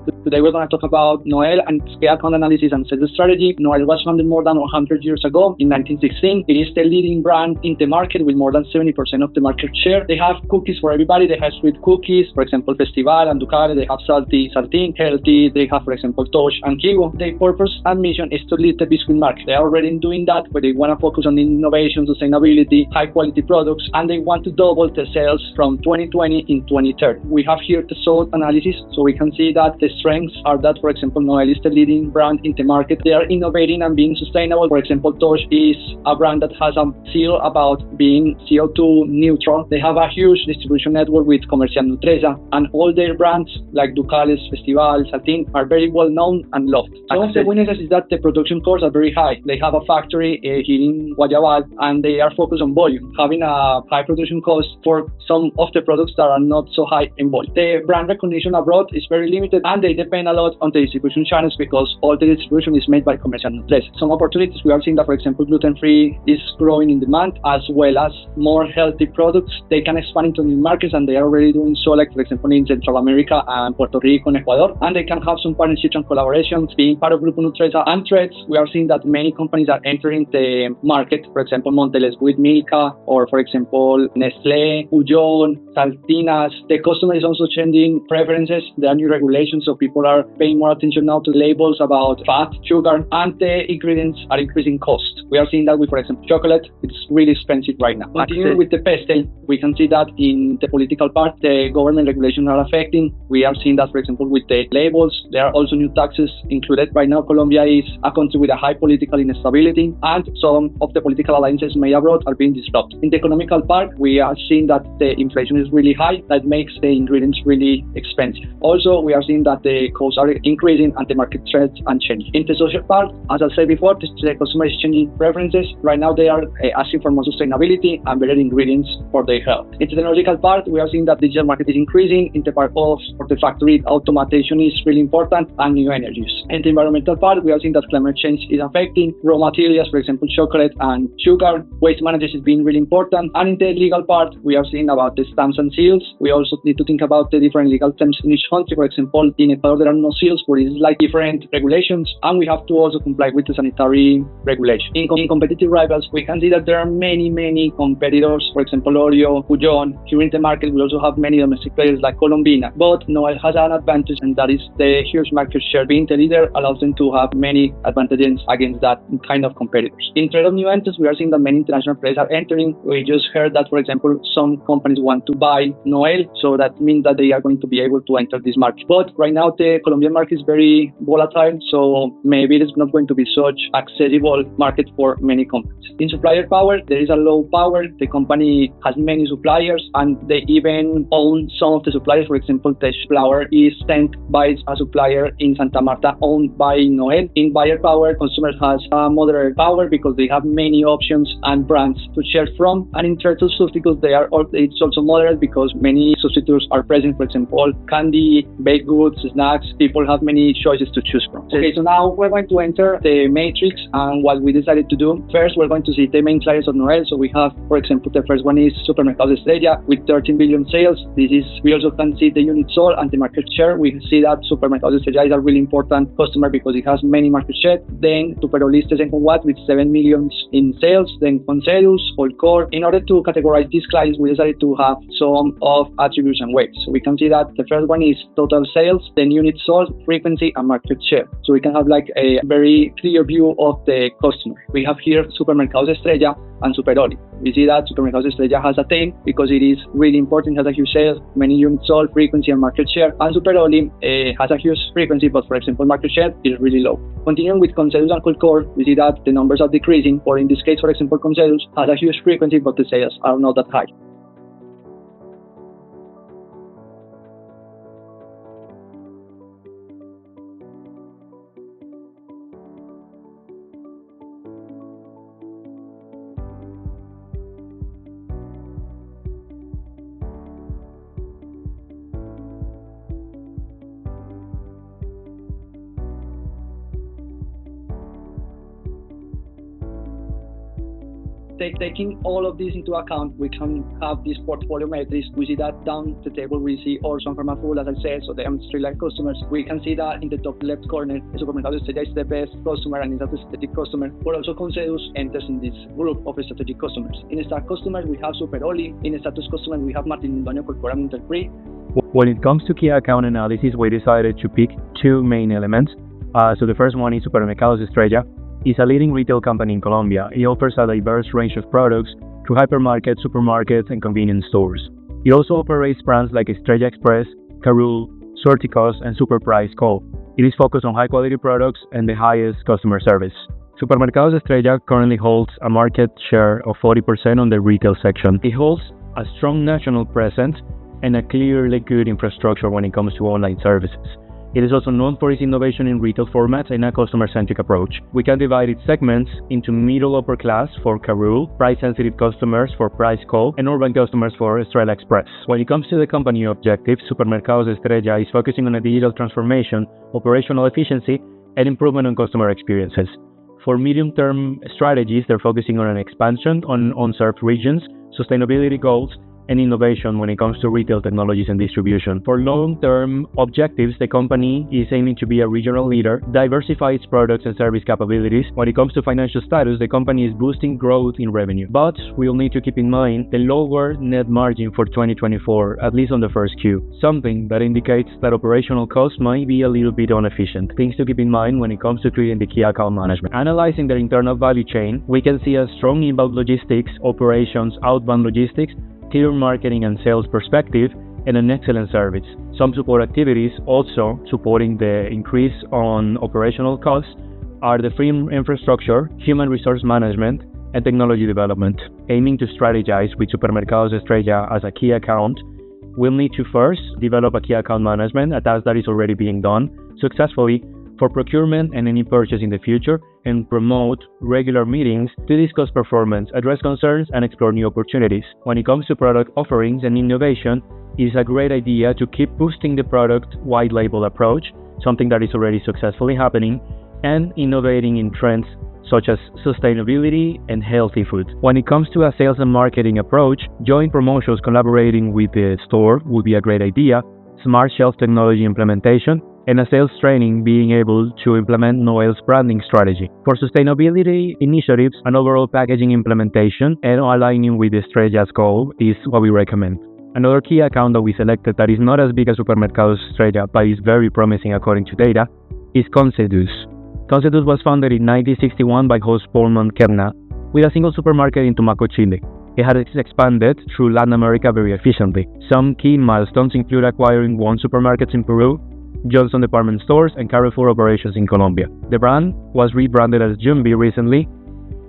Today we're going to talk about Noel and its key account analysis and sales strategy. Noel was founded more than 100 years ago in 1916. It is the leading brand in the market with more than 70% of the market share. They have cookies for everybody. They have sweet cookies, for example, Festival and Ducale. They have salty, saltine, healthy. They have, for example, Tosh and Kigo. Their purpose and mission is to lead the biscuit market. They are already doing that, but they want to focus on innovation, sustainability, high quality products, and they want to double the sales from 2020 in 2030. We have here the SWOT analysis, so we can see that the strengths are that, for example, Noel is the leading brand in the market. They are innovating and being sustainable. For example, Tosh is a brand that has a seal about being CO2 neutral. They have a huge distribution network with Comercial Nutresa, and all their brands like Ducales, Festival, Saltín are very well known and loved. Some of the weaknesses is that the production costs are very high. They have a factory here in Guayabal, and they are focused on volume, having a high production cost for some of the products that are not so high in volume. The brand recognition abroad is very limited, and they depend a lot on the distribution channels because all the distribution is made by Comercial Nutresa. Some opportunities, we are seeing that, for example, gluten-free is growing in demand, as well as more healthy products. They can expand into new markets, and they are already doing so, like, for example, in Central America and Puerto Rico and Ecuador, and they can have some partnerships and collaborations. Being part of Grupo Nutresa and Threads, we are seeing that many companies are entering the market. For example, Monteles with Milka, or for example, Nestlé, Ujon, Saltinas. The customer is also changing preferences. There are new regulations, so people are paying more attention now to labels about fat, sugar, and the ingredients are increasing cost. We are seeing that with, for example, chocolate. It's really expensive right now. Continuing with the pestle, we can see that in the political part, the government regulations are affecting. We are seeing that, for example, with the labels. There are also new taxes included. Right now, Colombia is a country with a high political instability, and some of the political alliances made abroad are being disrupted. In the economical part, we are seeing that the inflation is really high. That makes the ingredients really expensive. Also, we are seeing that the costs are increasing and the market trends are changing. In the social part, as I said before, the customer is changing preferences. Right now, they are asking for more sustainability and better ingredients for their health. In the technological part, we are seeing that digital market is increasing. In the part of the factory, automation is really important, and new energies. In the environmental part, we are seeing that climate change is affecting raw materials, for example, chocolate and sugar. Waste management is being really important. And in the legal part, we are seeing about the stamps and seals. We also need to think about the different legal terms in each country. For example, in Ecuador, there are no seals, but it's like different regulations, and we have to also comply with the sanitary regulation. In competitive rivals, we can see that there are many competitors. For example, Oreo, Ujon. Here in the market, we also have many domestic players like Colombina. But Noel has an advantage, and that is the huge market share. Being the leader allows them to have many advantages against that kind of competitors. In trade of new entrants, we are seeing that many international players are entering. We just heard that, for example, some companies want to buy Noel, so that means that they are going to be able to enter this market. But right now, the Colombian market is very volatile, so maybe it is not going to be such accessible market for many companies. In supplier power, there is a low power. The company has many suppliers, and they even own some of the suppliers. For example, the flour is sent by a supplier in Santa Marta owned by Noel. In buyer power, consumers has a moderate power because they have many options and brands to share from. And in terms of substitutes, it's also moderate because many substitutes are present. For example, candy, baked goods, snacks. People have many choices to choose from. Okay, so now we're going to enter the matrix and what we decided to do. First, we're going to see the main clients of Noel. So we have, for example, the first one is Supermercados Estrella with 13 billion sales. We also can see the unit sold and the market share. We see that Supermercados Estrella is a really important customer because it has many market share. Then Superoliste Second Watt with 7 million in sales. Then Concedus, Olcor. In order to categorize these clients, we decided to have some of attributes and weights. So we can see that the first one is total sales, then units sold, frequency, and market share. So we can have like a very clear view of the customer. We have here Supermercados Estrella and Superoli. We see that Supermercados Estrella has a theme because it is really important, has a huge sales, many units sold, frequency, and market share. And Superoli has a huge frequency, but for example, market share is really low. Continuing with Concedus and Colcor, we see that the numbers are decreasing, or in this case, for example, Concedus has a huge frequency, but the sales are not that high. Taking all of this into account, we can have these portfolio metrics. We see that down the table, we see also from a full, as I said, so they are street-like customers. We can see that in the top left corner, the Supermercado Estrella is the best customer and is a strategic customer, but also Concedus enters in this group of strategic customers. In star customers, we have Super Oli. In status customers, we have Martin Antonio Corpora and Interpre. When it comes to key account analysis, we decided to pick two main elements. So the first one is Supermercados Estrella. It's a leading retail company in Colombia. It offers a diverse range of products to hypermarkets, supermarkets, and convenience stores. It also operates brands like Estrella Express, Carul, Sorticos, and Superprice Co. It is focused on high-quality products and the highest customer service. Supermercados Estrella currently holds a market share of 40% on the retail section. It holds a strong national presence and a clearly good infrastructure when it comes to online services. It is also known for its innovation in retail formats and a customer-centric approach. We can divide its segments into middle upper class for Carul, price-sensitive customers for Price Co, and urban customers for Estrella Express. When it comes to the company objectives, Supermercados Estrella is focusing on a digital transformation, operational efficiency, and improvement on customer experiences. For medium-term strategies, they're focusing on an expansion on unserved regions, sustainability goals, and innovation when it comes to retail technologies and distribution. For long-term objectives, the company is aiming to be a regional leader, diversify its products and service capabilities. When it comes to financial status, the company is boosting growth in revenue. But we'll need to keep in mind the lower net margin for 2024, at least on the first Q, something that indicates that operational costs might be a little bit inefficient. Things to keep in mind when it comes to treating the key account management. Analyzing their internal value chain, we can see a strong inbound logistics, operations, outbound logistics, clear marketing and sales perspective, and an excellent service. Some support activities also supporting the increase on operational costs are the free infrastructure, human resource management, and technology development. Aiming to strategize with Supermercados Estrella as a key account, we'll need to first develop a key account management, a task that is already being done successfully for procurement and any purchase in the future, and promote regular meetings to discuss performance, address concerns, and explore new opportunities. When it comes to product offerings and innovation, it is a great idea to keep boosting the product white label approach, something that is already successfully happening, and innovating in trends such as sustainability and healthy food. When it comes to a sales and marketing approach, joint promotions collaborating with the store would be a great idea, smart shelf technology implementation, and a sales training being able to implement Noel's branding strategy. For sustainability initiatives and overall packaging implementation and aligning with Estrella's goal is what we recommend. Another key account that we selected that is not as big as Supermercados Estrella but is very promising according to data is Concedus. Concedus was founded in 1961 by host Paul Monkerna with a single supermarket in Tumaco, Chile. It has expanded through Latin America very efficiently. Some key milestones include acquiring one supermarket in Peru, Johnson department stores, and Carrefour operations in Colombia. The brand was rebranded as Jumbi recently,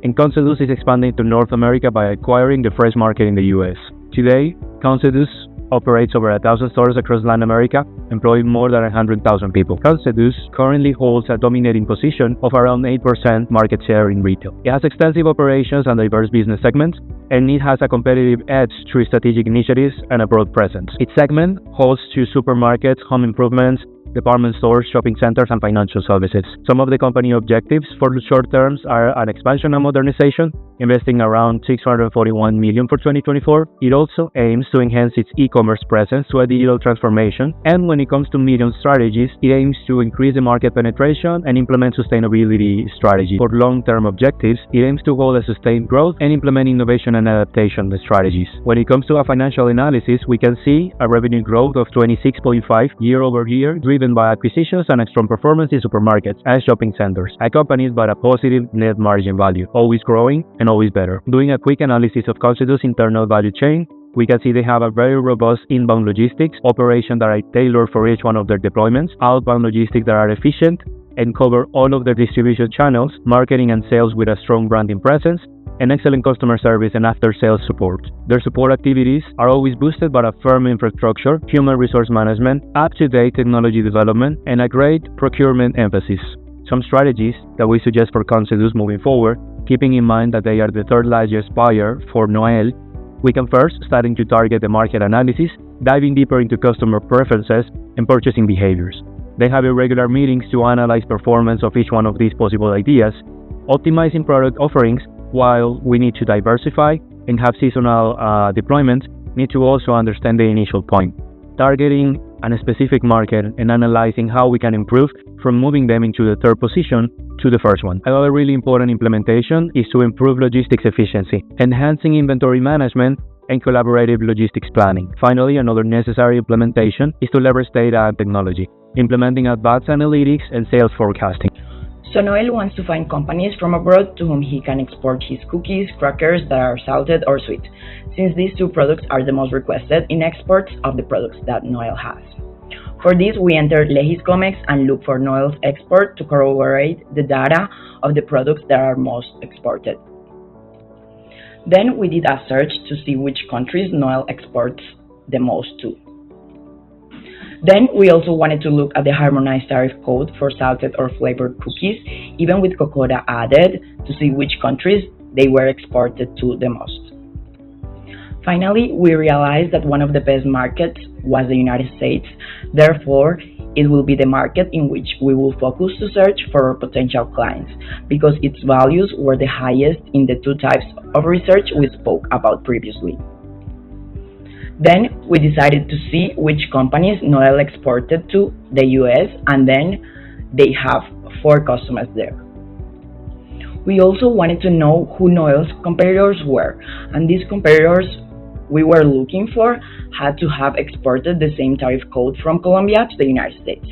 and Concedus is expanding to North America by acquiring the fresh market in the US. Today, Concedus operates over 1,000 stores across Latin America, employing more than 100,000 people. Concedus currently holds a dominating position of around 8% market share in retail. It has extensive operations and diverse business segments, and it has a competitive edge through strategic initiatives and a broad presence. Its segment holds two supermarkets, home improvements, department stores, shopping centers, and financial services. Some of the company objectives for the short terms are an expansion and modernization, investing around $641 million for 2024. It also aims to enhance its e-commerce presence to a digital transformation, and when it comes to medium strategies, it aims to increase the market penetration and implement sustainability strategy. For long-term objectives, it aims to hold a sustained growth and implement innovation and adaptation strategies. When it comes to a financial analysis, we can see a revenue growth of 26.5% year-over-year, driven by acquisitions and a strong performance in supermarkets and shopping centers, accompanied by a positive net margin value, always growing and always better. Doing a quick analysis of Concedus' internal value chain, we can see they have a very robust inbound logistics operation that are tailored for each one of their deployments, outbound logistics that are efficient and cover all of their distribution channels, marketing and sales with a strong branding presence, and excellent customer service and after-sales support. Their support activities are always boosted by a firm infrastructure, human resource management, up-to-date technology development, and a great procurement emphasis. Some strategies that we suggest for Concedus moving forward, keeping in mind that they are the third largest buyer for Noel, we can first starting to target the market analysis, diving deeper into customer preferences and purchasing behaviors. They have irregular meetings to analyze performance of each one of these possible ideas, optimizing product offerings, while we need to diversify and have seasonal deployment, need to also understand the initial point, targeting a specific market and analyzing how we can improve from moving them into the third position to the first one. Another really important implementation is to improve logistics efficiency, enhancing inventory management and collaborative logistics planning. Finally, another necessary implementation is to leverage data and technology, implementing advanced analytics and sales forecasting. So Noel wants to find companies from abroad to whom he can export his cookies, crackers that are salted or sweet, since these two products are the most requested in exports of the products that Noel has. For this, we enter Legiscomex and look for Noel's export to corroborate the data of the products that are most exported. Then we did a search to see which countries Noel exports the most to. Then we also wanted to look at the harmonized tariff code for salted or flavored cookies, even with cocoa added, to see which countries they were exported to the most. Finally, we realized that one of the best markets was the United States. Therefore, it will be the market in which we will focus to search for our potential clients, because its values were the highest in the two types of research we spoke about previously. Then we decided to see which companies Noel exported to the US, and then they have 4 customers there. We also wanted to know who Noel's competitors were, and these competitors we were looking for had to have exported the same tariff code from Colombia to the United States.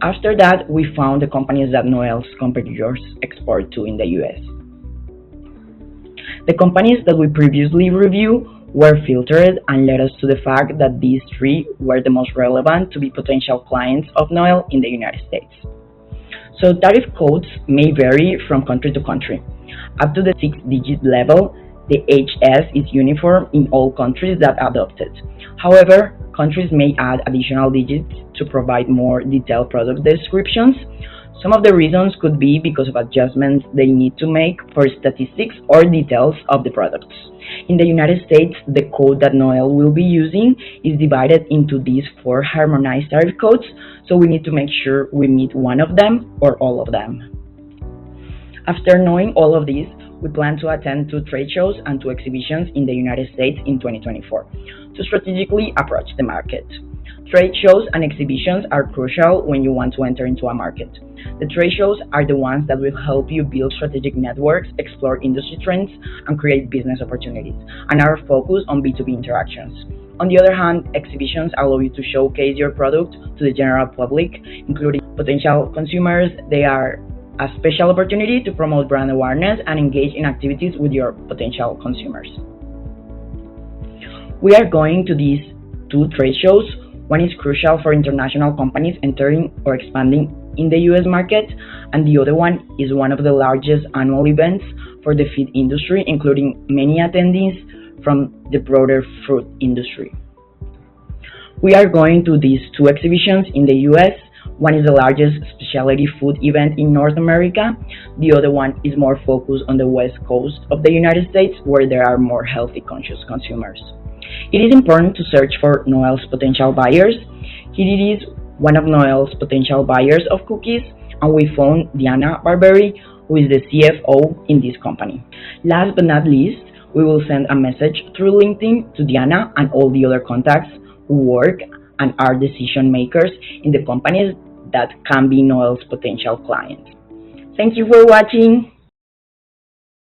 After that, we found the companies that Noel's competitors export to in the US. The companies that we previously reviewed were filtered and led us to the fact that these 3 were the most relevant to be potential clients of Noel in the United States. So tariff codes may vary from country to country. Up to the 6-digit level, the HS is uniform in all countries that adopt it. However, countries may add additional digits to provide more detailed product descriptions. Some of the reasons could be because of adjustments they need to make for statistics or details of the products. In the United States, the code that Noel will be using is divided into these 4 harmonized tariff codes, so we need to make sure we meet one of them or all of them. After knowing all of these, we plan to attend 2 trade shows and 2 exhibitions in the United States in 2024 to strategically approach the market. Trade shows and exhibitions are crucial when you want to enter into a market. The trade shows are the ones that will help you build strategic networks, explore industry trends, and create business opportunities, and are focused on B2B interactions. On the other hand, exhibitions allow you to showcase your product to the general public, including potential consumers. They are a special opportunity to promote brand awareness and engage in activities with your potential consumers. We are going to these 2 trade shows. One is crucial for international companies entering or expanding in the US market, and the other one is one of the largest annual events for the feed industry, including many attendees from the broader fruit industry. We are going to these 2 exhibitions in the US. One is the largest specialty food event in North America. The other one is more focused on the West Coast of the United States, where there are more healthy conscious consumers. It is important to search for Noel's potential buyers. Here is one of Noel's potential buyers of cookies, and we found Diana Barberi, who is the CFO in this company. Last but not least, we will send a message through LinkedIn to Diana and all the other contacts who work and are decision makers in the companies that can be Noel's potential clients. Thank you for watching.